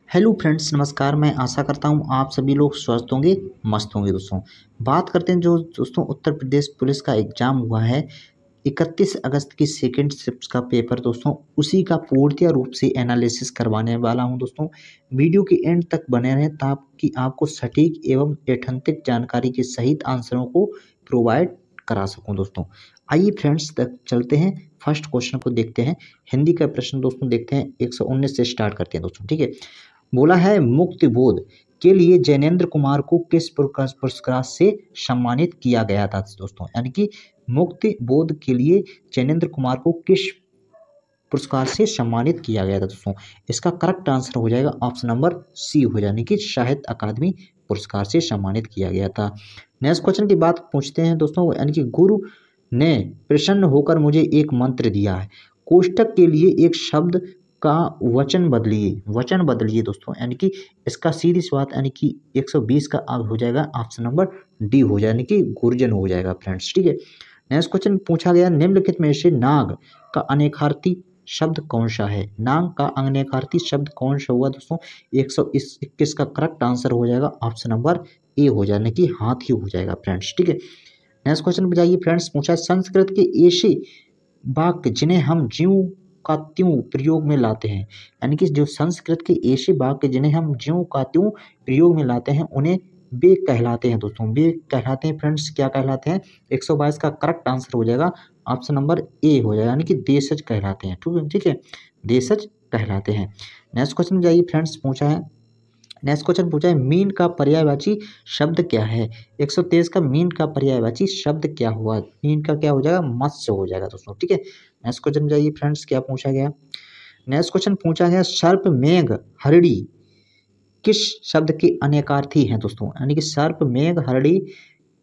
Hello friends, नमस्कार। मैं आशा करता हूँ आप सभी लोग स्वस्थ होंगे, मस्त होंगे। दोस्तों बात करते हैं जो दोस्तों उत्तर प्रदेश पुलिस का एग्ज़ाम हुआ है 31 अगस्त की सेकंड शिफ्ट का पेपर। दोस्तों उसी का पूर्णतः रूप से एनालिसिस करवाने वाला हूं। दोस्तों वीडियो के एंड तक बने रहें ताकि आपको सटीक एवं एथेंटिक जानकारी के सहित आंसरों को प्रोवाइड करा सकूं। दोस्तों आइए फ्रेंड्स तक चलते हैं, फर्स्ट क्वेश्चन को देखते हैं। हिंदी का प्रश्न दोस्तों देखते हैं, 119 से स्टार्ट करते हैं दोस्तों। ठीक है, बोला है मुक्ति बोध के लिए जैनेन्द्र कुमार को किस पुरस्कार से सम्मानित किया गया था। दोस्तों यानी कि मुक्ति बोध के लिए जैनेन्द्र कुमार को किस पुरस्कार से सम्मानित किया गया था। दोस्तों इसका करेक्ट आंसर हो जाएगा ऑप्शन नंबर सी हो जाने की साहित्य अकादमी पुरस्कार से सम्मानित किया गया था। नेक्स्ट क्वेश्चन की बात पूछते हैं दोस्तों, यानी कि गुरु ने प्रसन्न होकर मुझे एक मंत्र दिया है। कोष्टक के लिए एक शब्द का वचन बदलिए दोस्तों, यानी कि इसका सीधी सी बात यानी कि 120 का अब हो जाएगा ऑप्शन नंबर डी हो जाए, यानी कि गुर्जन हो जाएगा फ्रेंड्स। ठीक है, नेक्स्ट क्वेश्चन पूछा गया निम्नलिखित में से नाग का अनेकार्थी शब्द कौन सा है। नाग का अनेकार्थी शब्द कौन सा होगा दोस्तों, 121 का करेक्ट आंसर हो जाएगा ऑप्शन नंबर ए हो जाए, यानी कि हाथी हो जाएगा फ्रेंड्स। ठीक है, नेक्स्ट क्वेश्चन पे जाइए फ्रेंड्स। पूछा संस्कृत के ऐसे वाक्य जिन्हें हम ज्यों का त्यों प्रयोग में लाते हैं, यानी कि जो संस्कृत के ऐसे वाक्य जिन्हें हम ज्यों का त्यों प्रयोग में लाते हैं उन्हें वे कहलाते हैं। दोस्तों वे कहलाते हैं फ्रेंड्स, क्या कहलाते हैं, 122 का करेक्ट आंसर हो जाएगा ऑप्शन नंबर ए हो जाएगा, यानी कि देशज कहलाते हैं। ठीक है, देशज कहलाते हैं। नेक्स्ट क्वेश्चन जाइए फ्रेंड्स। नेक्स्ट क्वेश्चन पूछा है मीन का पर्यायवाची शब्द क्या है। 123 का मीन का पर्यायवाची शब्द क्या हुआ, मीन का क्या हो जाएगा, मत्स्य हो जाएगा दोस्तों। ठीक है, नेक्स्ट क्वेश्चन जाइए फ्रेंड्स, क्या पूछा गया। नेक्स्ट क्वेश्चन पूछा गया सर्प मेघ हरड़ी किस शब्द के अनेकार्थी हैं। दोस्तों यानी कि सर्प मेघ हरड़ी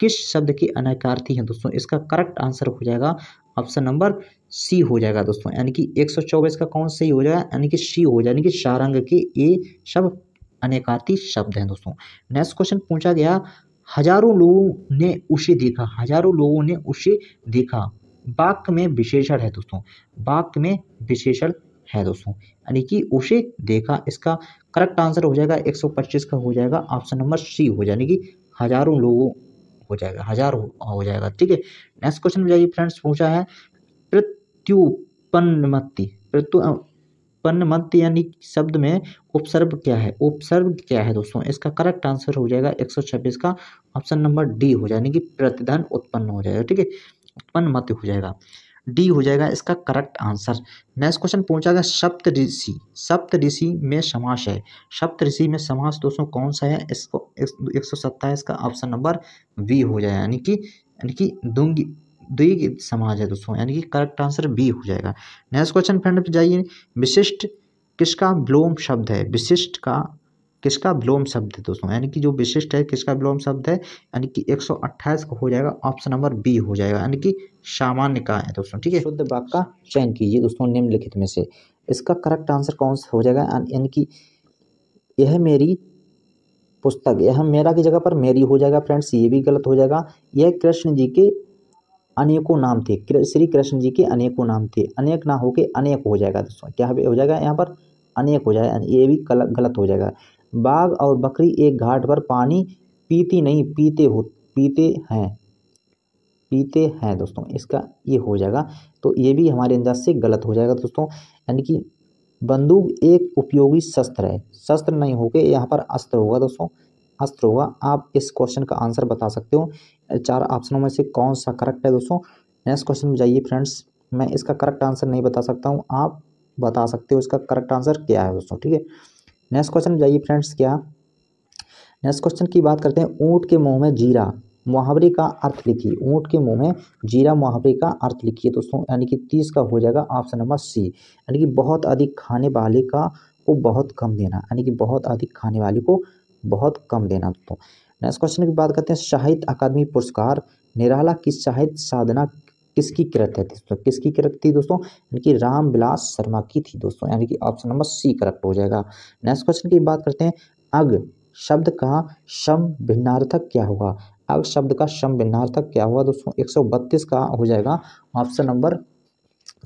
किस शब्द के अनेकार्थी हैं। दोस्तों इसका करेक्ट आंसर हो जाएगा ऑप्शन नंबर सी हो जाएगा दोस्तों, यानी कि 124 का कौन सही हो जाएगा, यानी कि सी हो जाए, यानी कि सारंग के ये सब अनेकार्थी शब्द हैं। दोस्तों नेक्स्ट क्वेश्चन पूछा गया हजारों लोगों ने उसे देखा वाक्य में विशेषण है। दोस्तों वाक्य में विशेषण है दोस्तों, यानी कि उसे देखा, इसका करेक्ट आंसर हो जाएगा 125 का हो जाएगा ऑप्शन नंबर सी हो जाए, यानी कि हजारों लोगों हो जाएगा, हजार हो जाएगा। ठीक है, नेक्स्ट क्वेश्चन में जाइए फ्रेंड्स। पूछा है प्रत्युत्पन्नमति यानी शब्द में उपसर्ग क्या है। दोस्तों इसका करेक्ट आंसर हो जाएगा 126 का ऑप्शन नंबर डी हो जाए, यानी कि प्रतिधन उत्पन्न हो जाएगा। ठीक है, उत्पन्न मत हो जाएगा, डी हो जाएगा इसका करेक्ट आंसर। नेक्स्ट क्वेश्चन पूछा गया सप्त ऋषि में समास है। सप्त ऋषि में समास दोस्तों कौन सा है, इसको 127 का ऑप्शन नंबर बी हो जाएगा, यानी कि द्विग समाज है दोस्तों, यानी कि करेक्ट आंसर बी हो जाएगा। नेक्स्ट क्वेश्चन फ्रेंड पे जाइए, विशिष्ट किसका विलोम शब्द है। किसका विलोम शब्द है दोस्तों, यानी कि जो विशिष्ट है किसका विलोम शब्द है, यानी कि 128 का हो जाएगा ऑप्शन नंबर बी हो जाएगा, यानी कि सामान्य का है दोस्तों। ठीक है, शुद्ध वाक्य का चयन कीजिए दोस्तों निम्नलिखित में से, इसका करेक्ट आंसर कौन सा हो जाएगा, यानी कि यह मेरी पुस्तक, यह मेरा की जगह पर मेरी हो जाएगा फ्रेंड्स, ये भी गलत हो जाएगा। यह कृष्ण जी के अनेकों नाम थे, श्री कृष्ण जी के अनेकों नाम थे, अनेक ना होके अनेक हो जाएगा दोस्तों, क्या हो जाएगा यहाँ पर अनेक हो जाएगा, ये भी गलत हो जाएगा। बाघ और बकरी एक घाट पर पानी पीती नहीं पीते हैं दोस्तों, इसका ये हो जाएगा, तो ये भी हमारे अंदाज से गलत हो जाएगा दोस्तों। यानी कि बंदूक एक उपयोगी शस्त्र है, शस्त्र नहीं होके यहाँ पर अस्त्र होगा दोस्तों, अस्त्र होगा। आप इस क्वेश्चन का आंसर बता सकते हो, 4 ऑप्शनों में से कौन सा करेक्ट है दोस्तों। नेक्स्ट क्वेश्चन में जाइए फ्रेंड्स, मैं इसका करेक्ट आंसर नहीं बता सकता हूँ, आप बता सकते हो इसका करेक्ट आंसर क्या है दोस्तों। ठीक है, नेक्स्ट क्वेश्चन में जाइए फ्रेंड्स। नेक्स्ट क्वेश्चन की बात करते हैं, ऊँट के मुँह में जीरा मुहावरे का अर्थ लिखिए। ऊँट के मुँह में जीरा मुहावरे का अर्थ लिखिए दोस्तों, यानी कि 30 का हो जाएगा ऑप्शन नंबर सी, यानी कि बहुत अधिक खाने वाले को बहुत कम देना, यानी कि बहुत अधिक खाने वाले को बहुत कम देना दोस्तों। नेक्स्ट क्वेश्चन की बात करते हैं, साहित्य अकादमी पुरस्कार निराला की साहित्य साधना किसकी कृत है दोस्तों, किसकी कृत थी दोस्तों, यानी कि रामविलास शर्मा की थी दोस्तों, यानी कि ऑप्शन नंबर सी करेक्ट हो जाएगा। नेक्स्ट क्वेश्चन की बात करते हैं, अग शब्द का सम भिन्नार्थक क्या होगा। अग शब्द का सम भिन्नार्थक क्या हुआ दोस्तों, 132 का हो जाएगा ऑप्शन नंबर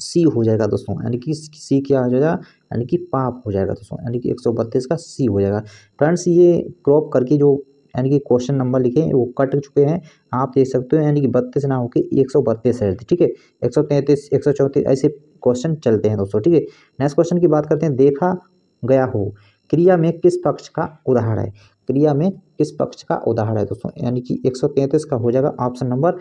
सी हो जाएगा दोस्तों, यानी कि सी क्या हो जाएगा, यानी कि पाप हो जाएगा दोस्तों, यानी कि 132 का सी हो जाएगा। फ्रेंड्स ये क्रॉप करके जो यानी कि क्वेश्चन नंबर लिखे हैं वो कट चुके हैं, आप देख सकते हो, यानी कि 32 ना होकर 132 है, ठीक है। 133 134 ऐसे क्वेश्चन चलते हैं दोस्तों, ठीक है। नेक्स्ट क्वेश्चन की बात करते हैं, देखा गया हो क्रिया में किस पक्ष का उदाहरण है, क्रिया में किस पक्ष का उदाहरण है दोस्तों, यानी कि 133 का हो जाएगा ऑप्शन नंबर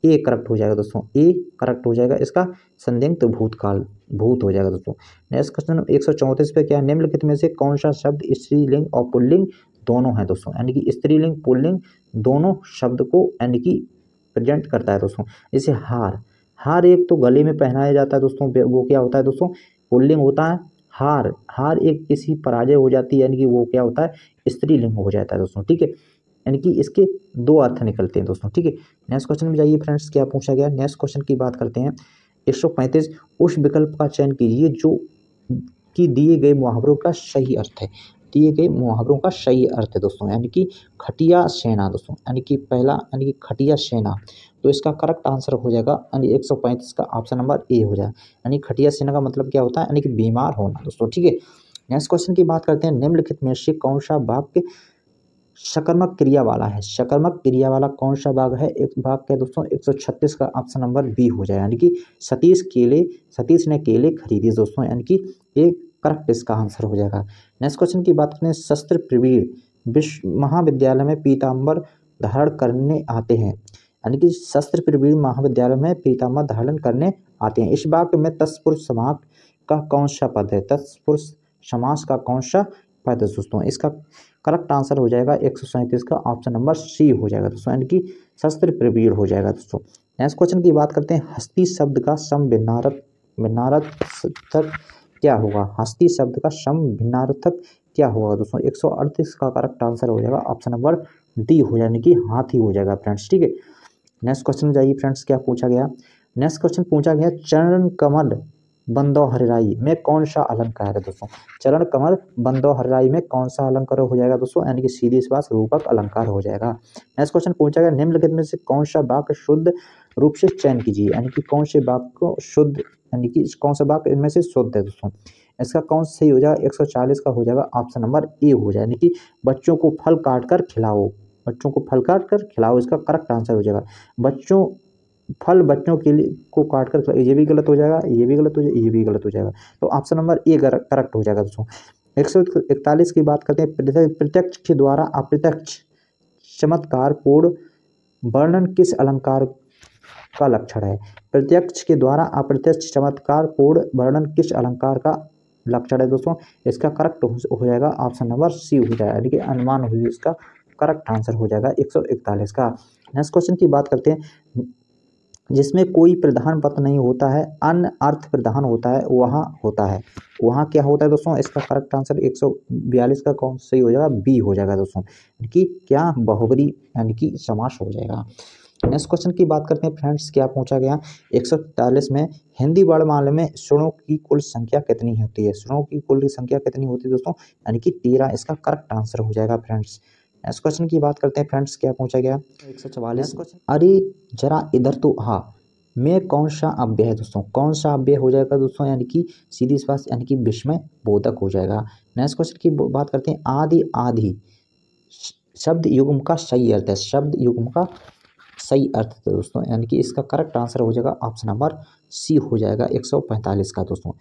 ए करेक्ट हो जाएगा दोस्तों, ए करेक्ट हो जाएगा इसका, संदिग्ध भूतकाल भूत हो जाएगा दोस्तों। नेक्स्ट क्वेश्चन 134 पे क्या, निम्नलिखित में से कौन सा शब्द स्त्रीलिंग और पुल्लिंग दोनों है दोस्तों, यानी कि स्त्रीलिंग पुल्लिंग दोनों शब्द को यानी कि प्रेजेंट करता है दोस्तों। जैसे हार, हार एक तो गले में पहनाया जाता है दोस्तों, वो क्या होता है दोस्तों, पुल्लिंग होता है। हार, हार एक किसी पराजय हो जाती है, यानी कि वो क्या होता है, स्त्रीलिंग हो जाता है दोस्तों, ठीक है। यानी कि इसके दो अर्थ निकलते हैं दोस्तों, ठीक है। नेक्स्ट क्वेश्चन में जाइए फ्रेंड्स, क्या पूछा गया, नेक्स्ट क्वेश्चन की बात करते हैं 135, उस विकल्प का चयन कीजिए जो कि दिए गए मुहावरों का सही अर्थ है, दिए गए मुहावरों का सही अर्थ है दोस्तों, यानी कि खटिया सेना दोस्तों, यानी कि पहला यानी कि खटिया सेना, तो इसका करेक्ट आंसर हो जाएगा यानी 135 का ऑप्शन नंबर ए हो जाएगा, यानी खटिया सेना का मतलब क्या होता है, यानी कि बीमार होना दोस्तों, ठीक है। नेक्स्ट क्वेश्चन की बात करते हैं, निम्नलिखित में से कौन सा वाक्य सकर्मक क्रिया वाला है, सकर्मक क्रिया वाला कौन सा भाग है, एक भाग क्या दोस्तों, 136 का ऑप्शन नंबर बी हो जाएगा, यानी कि सतीश ने केले खरीदे दोस्तों, यानी कि ये करेक्ट इसका आंसर हो जाएगा। नेक्स्ट क्वेश्चन की बात करें, शस्त्र प्रवीण विश्व महाविद्यालय में पीताम्बर धारण करने आते हैं, यानी कि शस्त्र प्रवीण महाविद्यालय में पीताम्बर धारण करने आते हैं, इस वाक्य में तत्पुरुष समास का कौन सा पद है, तत्पुरुष समास का कौन सा पद है दोस्तों, इसका करेक्ट आंसर हो जाएगा 137 का ऑप्शन नंबर सी हो जाएगा दोस्तों, यानी कि शस्त्र प्रवीण हो जाएगा दोस्तों। नेक्स्ट क्वेश्चन की बात करते हैं, हस्ती शब्द का सम भिन्नार्थक क्या होगा, हस्ती शब्द का सम भिन्नार्थक क्या होगा दोस्तों, 138 का करेक्ट आंसर हो जाएगा ऑप्शन नंबर डी हो जाए, यानी कि हाथी हो जाएगा फ्रेंड्स, ठीक है। नेक्स्ट क्वेश्चन जाइए फ्रेंड्स, क्या पूछा गया, नेक्स्ट क्वेश्चन पूछा गया, चरण कमल बंदो हरिराई में कौन सा अलंकार है दोस्तों, चरण कमल बंदो हरिराई में कौन सा अलंकार हो जाएगा दोस्तों, यानी कि सीधी श्वास रूपक अलंकार हो जाएगा। नेक्स्ट क्वेश्चन पूछा गया, निम्नलिखित में से कौन सा वाक्य शुद्ध रूप से चयन कीजिए, यानी कि कौन से वाक्य को शुद्ध, यानी कि कौन सा वाक्य इनमें से शुद्ध है दोस्तों, इसका कौन सही हो जाएगा, 140 का हो जाएगा ऑप्शन नंबर ए हो जाए, यानी कि बच्चों को फल काट कर खिलाओ, बच्चों को फल काट कर खिलाओ, इसका करेक्ट आंसर हो जाएगा। बच्चों फल बच्चों के लिए को काट कर, ये भी गलत हो जाएगा, ये भी गलत हो जाएगा, ये भी गलत हो जाएगा, तो ऑप्शन नंबर ए करेक्ट हो जाएगा दोस्तों। 141 की बात करते हैं, प्रत्यक्ष के द्वारा अप्रत्यक्ष चमत्कार पूर्ण वर्णन किस अलंकार का लक्षण है, प्रत्यक्ष के द्वारा अप्रत्यक्ष चमत्कार पूर्ण वर्णन किस अलंकार का लक्षण है दोस्तों, इसका करेक्ट हो जाएगा ऑप्शन नंबर सी हो जाएगा, यानी कि अनुमान हुई इसका करेक्ट आंसर हो जाएगा 141 का। नेक्स्ट क्वेश्चन की बात करते हैं, जिसमें कोई प्रधान पद नहीं होता है, अन्य अर्थ प्रधान होता है, वहाँ होता है, वहाँ क्या होता है दोस्तों, इसका करेक्ट आंसर 142 का कौन सही हो जाएगा, बी हो जाएगा दोस्तों, कि क्या बहुब्री यानी कि समास हो जाएगा। नेक्स्ट क्वेश्चन की बात करते हैं फ्रेंड्स, क्या पूछा गया 143 में, हिंदी वर्णमाला में स्वरों की कुल संख्या कितनी होती है, स्वरों की कुल संख्या कितनी होती है दोस्तों, यानी कि 13, इसका करेक्ट आंसर हो जाएगा फ्रेंड्स। नेक्स्ट क्वेश्चन की बात करते हैं फ्रेंड्स, क्या पूछा गया 144 क्वेश्चन, अरे जरा इधर तो हाँ में कौन सा अव्यय है दोस्तों, कौन सा अव्यय हो जाएगा दोस्तों, यानी कि सीधी श्वास यानी कि विस्मय बोधक हो जाएगा। नेक्स्ट क्वेश्चन की बात करते हैं, आदि आदि शब्द युग्म का सही अर्थ है, शब्द युग्म का सही अर्थ है दोस्तों, यानी कि इसका करेक्ट आंसर हो जाएगा ऑप्शन नंबर सी हो जाएगा 145 का दोस्तों।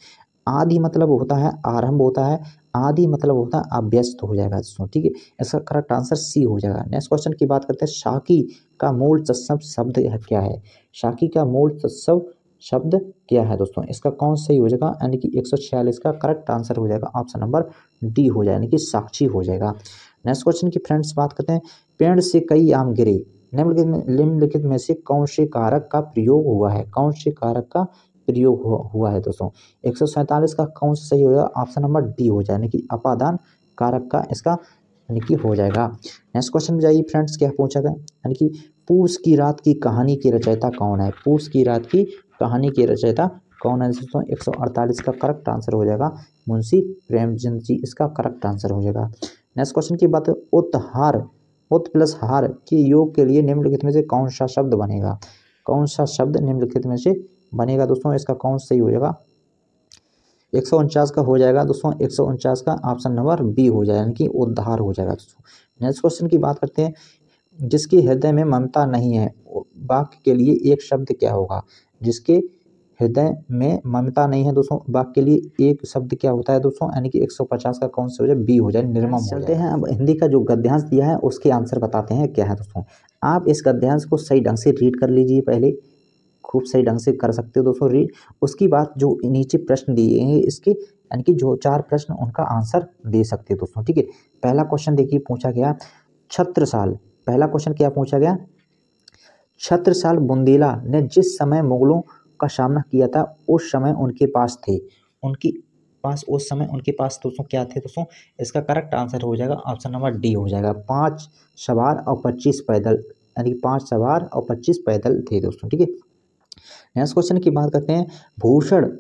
आदि मतलब होता है आरंभ होता है, आदि मतलब होता है अभ्यस्त हो जाएगा दोस्तों, ठीक है, इसका करेक्ट आंसर सी हो जाएगा। नेक्स्ट क्वेश्चन की बात करते हैं, शाकी का मूल तत्सम शब्द क्या है, शाकी का मूल तत्सम शब्द क्या है दोस्तों, इसका कौन सही हो जाएगा, यानी कि 146 का करेक्ट आंसर हो जाएगा ऑप्शन नंबर डी हो जाए, यानी कि साक्षी हो जाएगा। नेक्स्ट क्वेश्चन की फ्रेंड्स बात करते हैं, पेड़ से कई आम गिरे, निम्नलिखित में से कौन से कारक का प्रयोग हुआ है, कौन से कारक का प्रयोग हुआ है दोस्तों, 147 का कौन सा सही होगा, ऑप्शन नंबर डी हो जाए, यानी कि अपादान कारक का इसका यानी कि हो जाएगा। नेक्स्ट क्वेश्चन में जाइए फ्रेंड्स, क्या पूछा गया, यानी कि पूस की रात की कहानी के रचयिता कौन है, पूस की रात की कहानी के रचयिता कौन है दोस्तों, 148 का करेक्ट आंसर हो जाएगा मुंशी प्रेमचंद जी, इसका करेक्ट आंसर हो जाएगा। नेक्स्ट क्वेश्चन की बात है, उत्हार उत प्लस हार के योग के लिए निम्नलिखित में से कौन सा शब्द बनेगा, कौन सा शब्द निम्नलिखित में से बनेगा दोस्तों, इसका कौन सही हो जाएगा? 149 का हो जाएगा दोस्तों, 149 का ऑप्शन नंबर बी हो जाएगा, यानी कि उद्धार हो जाएगा दोस्तों। नेक्स्ट क्वेश्चन की बात करते हैं, जिसके हृदय में ममता नहीं है, वाक्य के लिए एक शब्द क्या होगा? जिसके हृदय में ममता नहीं है दोस्तों, वाक्य के लिए एक शब्द क्या होता है दोस्तों? यानी कि 150 का कौन सा हो जाए? बी हो जाए, निर्मम हो जाए। चलते हैं अब हिंदी का जो गद्यांश दिया है उसके आंसर बताते हैं क्या है दोस्तों। आप इस गद्यांश को सही ढंग से रीड कर लीजिए, पहले खूब सही ढंग से कर सकते हो दोस्तों रीड। उसकी बाद जो नीचे प्रश्न दिए हैं इसके, यानी कि जो 4 प्रश्न उनका आंसर दे सकते हो दोस्तों, ठीक है। पहला क्वेश्चन देखिए पूछा गया, छत्रसाल। पहला क्वेश्चन क्या पूछा गया? छत्रसाल बुंदेला ने जिस समय मुगलों का सामना किया था उस समय उनके पास थे, उनकी पास उस समय उनके पास दोस्तों क्या थे दोस्तों? इसका करेक्ट आंसर हो जाएगा ऑप्शन नंबर डी हो जाएगा, 5 सवार और 25 पैदल, यानी 5 सवार और 25 पैदल थे दोस्तों, ठीक है। नेक्स्ट क्वेश्चन की बात करते हैं, भूषण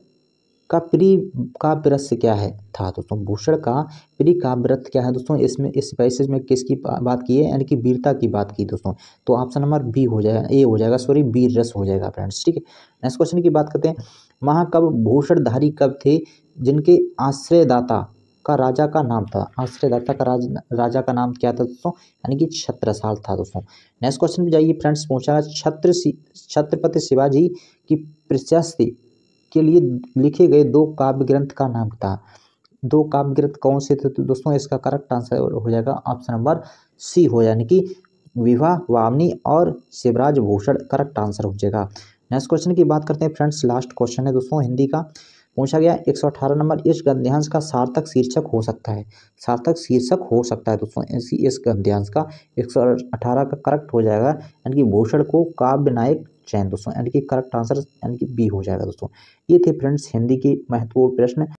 का प्रिय काव्य रस क्या है था दोस्तों? भूषण का प्रिय काव्य रस क्या है दोस्तों? इसमें इस पैसेज में किसकी बात की है? यानी कि वीरता की बात की दोस्तों, तो ऑप्शन नंबर बी हो जाएगा, ए हो जाएगा, सॉरी वीर रस हो जाएगा फ्रेंड्स, ठीक है। नेक्स्ट क्वेश्चन की बात करते हैं, महाकवि भूषणधारी कवि थे जिनके आश्रयदाता का राजा का नाम था? आश्रयदाता का राजा का नाम क्या था दोस्तों? यानी कि छत्रसाल था दोस्तों। नेक्स्ट क्वेश्चन भी जाइए फ्रेंड्स, पूछा छत्रपति शिवाजी की प्रशस्ति के लिए लिखे गए 2 काव्य ग्रंथ का नाम था? 2 काव्य ग्रंथ कौन से थे तो दोस्तों? इसका करेक्ट आंसर हो जाएगा ऑप्शन नंबर सी हो, यानी कि विवाह वामनी और शिवराज भूषण, करेक्ट आंसर हो जाएगा। नेक्स्ट क्वेश्चन की बात करते हैं फ्रेंड्स, लास्ट क्वेश्चन है दोस्तों हिंदी का। पूछा गया 118 नंबर, इस गद्यांश का सार्थक शीर्षक हो सकता है? सार्थक शीर्षक हो सकता है दोस्तों इस गद्यांश का 118 का करेक्ट हो जाएगा, यानी कि भूषण को काव्य नायक चयन दोस्तों, यानी कि करेक्ट आंसर यानी कि बी हो जाएगा दोस्तों। ये थे फ्रेंड्स हिंदी के महत्वपूर्ण प्रश्न।